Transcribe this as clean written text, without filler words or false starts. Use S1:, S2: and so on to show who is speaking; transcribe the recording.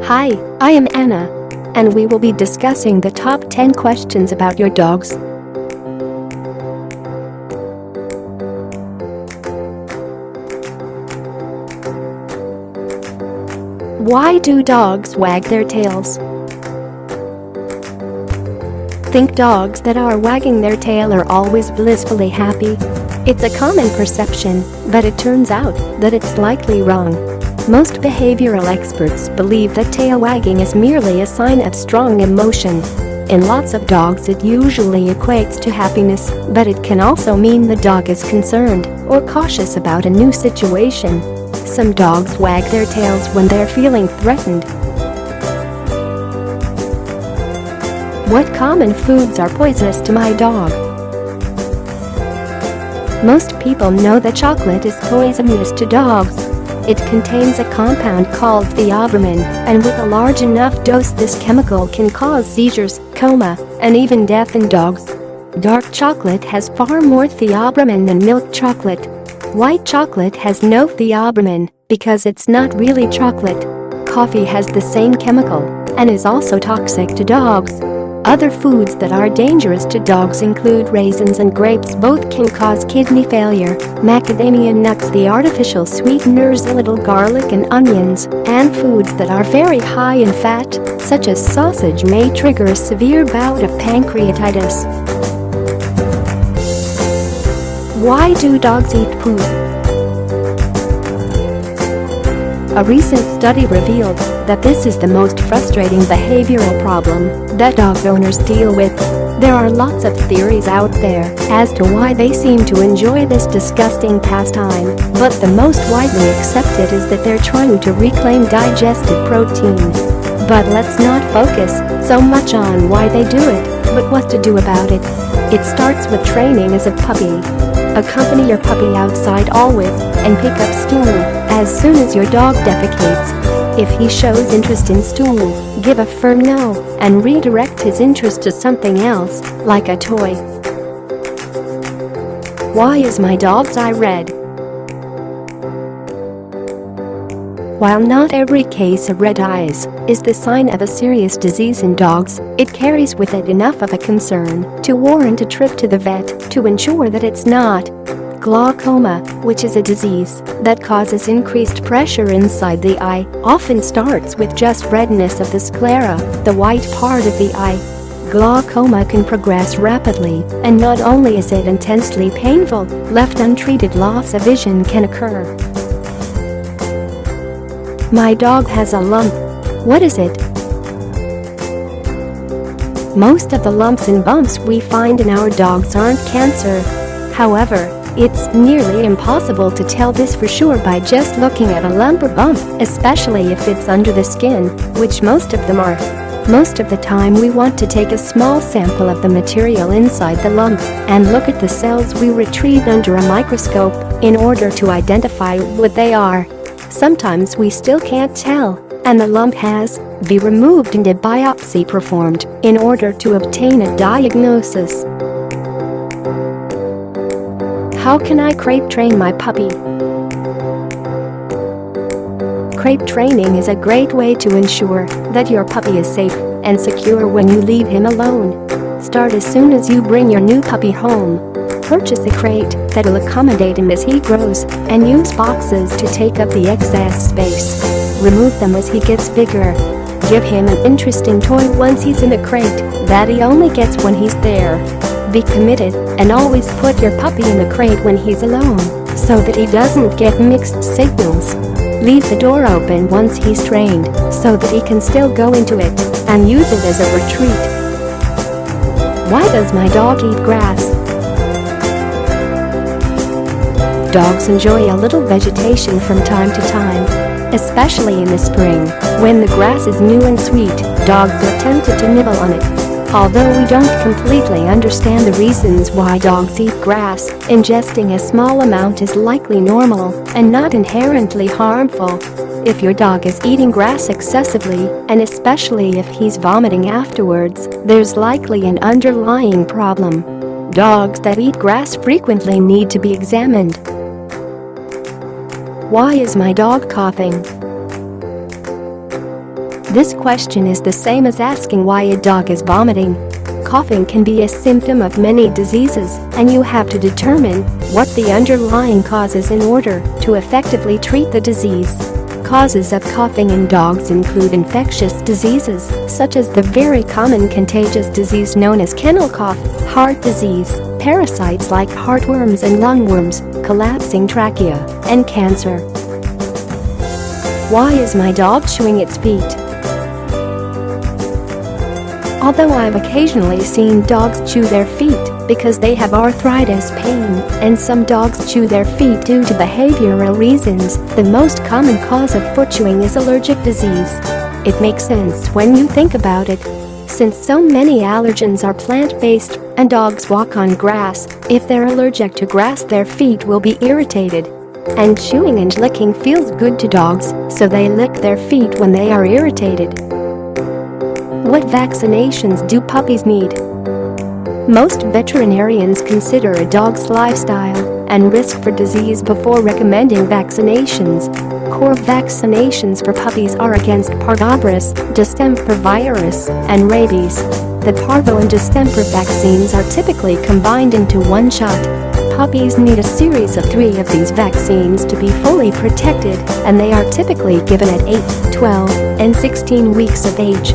S1: Hi, I am Anna. And we will be discussing the top 10 questions about your dogs. Why do dogs wag their tails? Think dogs that are wagging their tail are always blissfully happy? It's a common perception, but it turns out that it's likely wrong. Most behavioral experts believe that tail wagging is merely a sign of strong emotion. In lots of dogs it usually equates to happiness, but it can also mean the dog is concerned or cautious about a new situation. Some dogs wag their tails when they're feeling threatened. What common foods are poisonous to my dog? Most people know that chocolate is poisonous to dogs. It contains a compound called theobromine, and with a large enough dose this chemical can cause seizures, coma, and even death in dogs. Dark chocolate has far more theobromine than milk chocolate. White chocolate has no theobromine because it's not really chocolate. Coffee has the same chemical and is also toxic to dogs. Other foods that are dangerous to dogs include raisins and grapes. Both can cause kidney failure. Macadamia nuts, the artificial sweeteners, little garlic and onions, and foods that are very high in fat, such as sausage, may trigger a severe bout of pancreatitis. Why do dogs eat poo? A recent study revealed that this is the most frustrating behavioral problem that dog owners deal with. There are lots of theories out there as to why they seem to enjoy this disgusting pastime, but the most widely accepted is that they're trying to reclaim digested protein. But let's not focus so much on why they do it, but what to do about it. It starts with training as a puppy. Accompany your puppy outside always and pick up stool as soon as your dog defecates. If he shows interest in stool, give a firm no and redirect his interest to something else, like a toy. Why is my dog's eye red? While not every case of red eyes is the sign of a serious disease in dogs, it carries with it enough of a concern to warrant a trip to the vet to ensure that it's not. Glaucoma, which is a disease that causes increased pressure inside the eye, often starts with just redness of the sclera, the white part of the eye. Glaucoma can progress rapidly, and not only is it intensely painful, left untreated loss of vision can occur. My dog has a lump. What is it? Most of the lumps and bumps we find in our dogs aren't cancer. However, it's nearly impossible to tell this for sure by just looking at a lump or bump, especially if it's under the skin, which most of them are. Most of the time we want to take a small sample of the material inside the lump and look at the cells we retrieve under a microscope in order to identify what they are. Sometimes we still can't tell, and the lump has to be removed and a biopsy performed in order to obtain a diagnosis. How can I crate train my puppy? Crate training is a great way to ensure that your puppy is safe and secure when you leave him alone. Start as soon as you bring your new puppy home. Purchase a crate that'll accommodate him as he grows and use boxes to take up the excess space. Remove them as he gets bigger. Give him an interesting toy once he's in a crate that he only gets when he's there. Be committed and always put your puppy in the crate when he's alone so that he doesn't get mixed signals. Leave the door open once he's trained so that he can still go into it and use it as a retreat. Why does my dog eat grass? Dogs enjoy a little vegetation from time to time, especially in the spring. When the grass is new and sweet, dogs are tempted to nibble on it. Although we don't completely understand the reasons why dogs eat grass, ingesting a small amount is likely normal and not inherently harmful. If your dog is eating grass excessively, and especially if he's vomiting afterwards, there's likely an underlying problem. Dogs that eat grass frequently need to be examined. Why is my dog coughing? This question is the same as asking why a dog is vomiting. Coughing can be a symptom of many diseases, and you have to determine what the underlying cause is in order to effectively treat the disease. Causes of coughing in dogs include infectious diseases, such as the very common contagious disease known as kennel cough, heart disease, parasites like heartworms and lungworms, collapsing trachea, and cancer. Why is my dog chewing its feet? Although I've occasionally seen dogs chew their feet because they have arthritis pain, and some dogs chew their feet due to behavioral reasons, the most common cause of foot chewing is allergic disease. It makes sense when you think about it. Since so many allergens are plant-based and dogs walk on grass, if they're allergic to grass, their feet will be irritated. And chewing and licking feels good to dogs, so they lick their feet when they are irritated. What vaccinations do puppies need? Most veterinarians consider a dog's lifestyle and risk for disease before recommending vaccinations. Core vaccinations for puppies are against parvovirus, distemper virus, and rabies. The parvo and distemper vaccines are typically combined into one shot. Puppies need a series of 3 of these vaccines to be fully protected, and they are typically given at 8, 12, and 16 weeks of age.